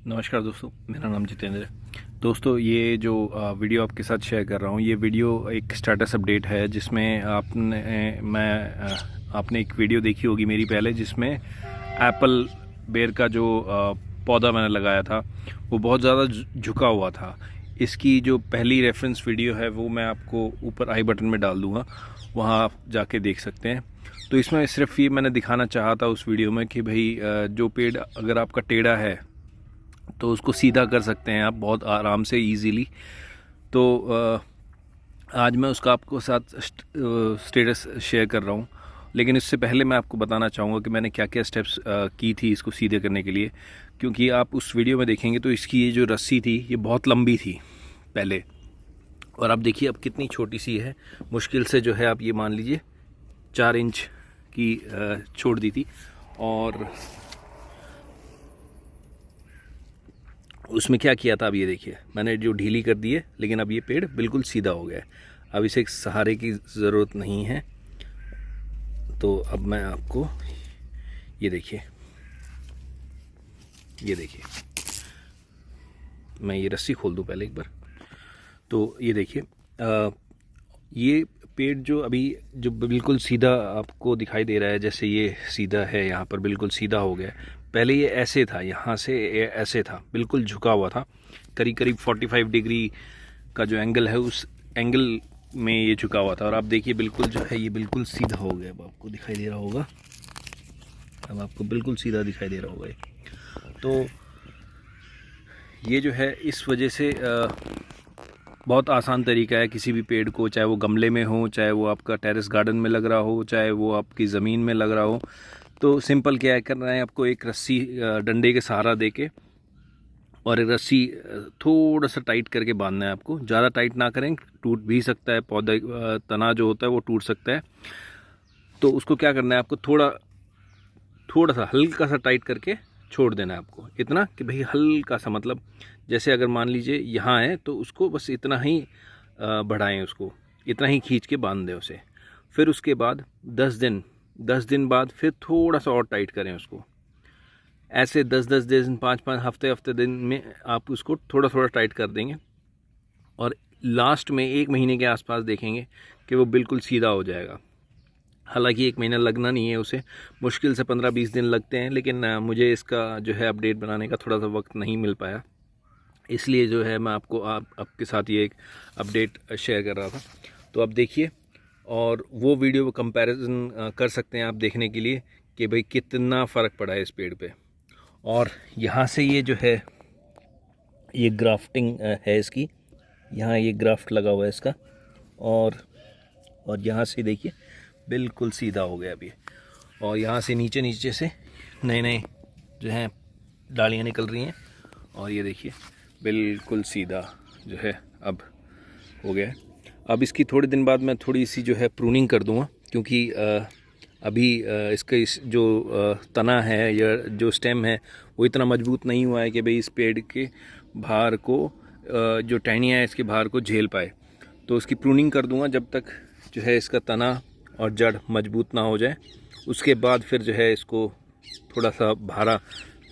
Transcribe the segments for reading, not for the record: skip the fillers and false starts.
नमस्कार दोस्तों, मेरा नाम जितेंद्र है। दोस्तों, ये जो वीडियो आपके साथ शेयर कर रहा हूँ, ये वीडियो एक स्टेटस अपडेट है जिसमें आपने एक वीडियो देखी होगी मेरी पहले, जिसमें एप्पल बेर का जो पौधा मैंने लगाया था वो बहुत ज़्यादा झुका हुआ था। इसकी जो पहली रेफरेंस वीडियो है वो मैं आपको ऊपर आई बटन में डाल दूँगा, वहाँ आप जाके देख सकते हैं। तो इसमें सिर्फ ये मैंने दिखाना चाहा था उस वीडियो में कि भाई जो पेड़ अगर आपका टेढ़ा है तो उसको सीधा कर सकते हैं आप बहुत आराम से, इजीली। तो आज मैं उसका आपको साथ स्टेटस शेयर कर रहा हूँ। लेकिन इससे पहले मैं आपको बताना चाहूँगा कि मैंने क्या क्या स्टेप्स की थी इसको सीधे करने के लिए, क्योंकि आप उस वीडियो में देखेंगे तो इसकी ये जो रस्सी थी ये बहुत लंबी थी पहले, और आप देखिए अब कितनी छोटी सी है। मुश्किल से जो है आप ये मान लीजिए 4 इंच की छोड़ दी थी, और उसमें क्या किया था अब ये देखिए, मैंने जो ढीली कर दी है, लेकिन अब ये पेड़ बिल्कुल सीधा हो गया है। अब इसे एक सहारे की ज़रूरत नहीं है। तो अब मैं आपको ये देखिए मैं ये रस्सी खोल दूं पहले एक बार। तो ये देखिए ये पेड़ जो अभी जो बिल्कुल सीधा आपको दिखाई दे रहा है, जैसे ये सीधा है, यहाँ पर बिल्कुल सीधा हो गया। पहले ये ऐसे था, यहाँ से ऐसे था, बिल्कुल झुका हुआ था। करीब करीब 45 डिग्री का जो एंगल है उस एंगल में ये झुका हुआ था। और आप देखिए बिल्कुल जो है ये बिल्कुल सीधा हो गया। अब आपको दिखाई दे रहा होगा, अब आपको बिल्कुल सीधा दिखाई दे रहा होगा ये। तो ये जो है इस वजह से बहुत आसान तरीका है किसी भी पेड़ को, चाहे वो गमले में हो, चाहे वो आपका टेरेस गार्डन में लग रहा हो, चाहे वो आपकी ज़मीन में लग रहा हो। तो सिंपल क्या है करना है आपको, एक रस्सी डंडे के सहारा देके और एक रस्सी थोड़ा सा टाइट करके बांधना है आपको। ज़्यादा टाइट ना करें, टूट भी सकता है, पौधा तना जो होता है वो टूट सकता है। तो उसको क्या करना है आपको, थोड़ा सा हल्का सा टाइट करके छोड़ देना है आपको। इतना कि भाई हल्का सा, मतलब जैसे अगर मान लीजिए यहाँ है तो उसको बस इतना ही बढ़ाएं, उसको इतना ही खींच के बांध दें उसे। फिर उसके बाद 10 दिन बाद फिर थोड़ा सा और टाइट करें उसको। ऐसे 10 दिन, 5 हफ्ते दिन में आप उसको थोड़ा थोड़ा टाइट कर देंगे, और लास्ट में 1 महीने के आसपास देखेंगे कि वो बिल्कुल सीधा हो जाएगा। हालांकि 1 महीना लगना नहीं है उसे, मुश्किल से 15-20 दिन लगते हैं। लेकिन मुझे इसका जो है अपडेट बनाने का थोड़ा सा वक्त नहीं मिल पाया, इसलिए जो है मैं आपके साथ ये एक अपडेट शेयर कर रहा था। तो आप देखिए, और वो वीडियो कंपैरिजन कर सकते हैं आप देखने के लिए कि भाई कितना फ़र्क पड़ा है इस पेड़ पे। और यहाँ से ये जो है ये ग्राफ्टिंग है इसकी, यहाँ ये ग्राफ्ट लगा हुआ है इसका, और यहाँ से देखिए बिल्कुल सीधा हो गया अभी। और यहाँ से नीचे से नए जो हैं डालियाँ निकल रही हैं, और ये देखिए बिल्कुल सीधा जो है अब हो गया है। अब इसकी थोड़े दिन बाद मैं थोड़ी सी जो है प्रूनिंग कर दूँगा, क्योंकि अभी इसका जो तना है या जो स्टेम है वो इतना मजबूत नहीं हुआ है कि भाई इस पेड़ के भार को जो टहनियाँ है इसके भार को झेल पाए। तो उसकी प्रूनिंग कर दूँगा जब तक जो है इसका तना और जड़ मजबूत ना हो जाए। उसके बाद फिर जो है इसको थोड़ा सा भारा,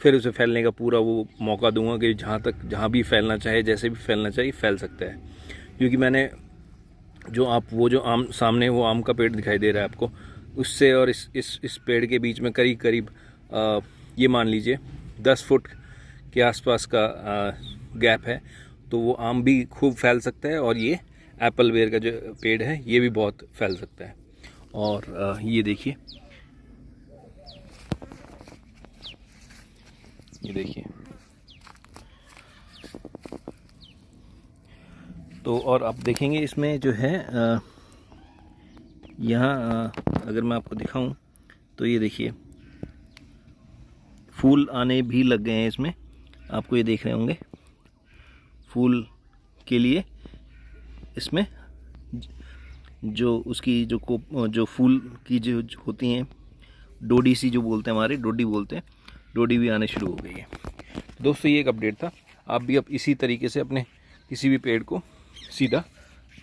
फिर उसे फैलने का पूरा वो मौका दूंगा कि जहाँ भी फैलना चाहे, जैसे भी फैलना चाहिए फैल सकता है। क्योंकि मैंने जो आम सामने वो आम का पेड़ दिखाई दे रहा है आपको, उससे और इस पेड़ के बीच में करीब ये मान लीजिए 10 फुट के आसपास का गैप है। तो वो आम भी खूब फैल सकता है, और ये एप्पल बेर का जो पेड़ है ये भी बहुत फैल सकता है। और ये देखिए, तो और आप देखेंगे इसमें जो है यहाँ अगर मैं आपको दिखाऊं तो ये देखिए फूल आने भी लग गए हैं इसमें। आपको ये देख रहे होंगे फूल के लिए इसमें जो उसकी जो फूल की जो होती हैं डोडी सी जो बोलते हैं, हमारे डोडी बोलते हैं, डोडी भी आने शुरू हो गई है। दोस्तों, ये एक अपडेट था। आप भी अब इसी तरीके से अपने किसी भी पेड़ को सीधा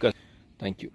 कर। Thank you.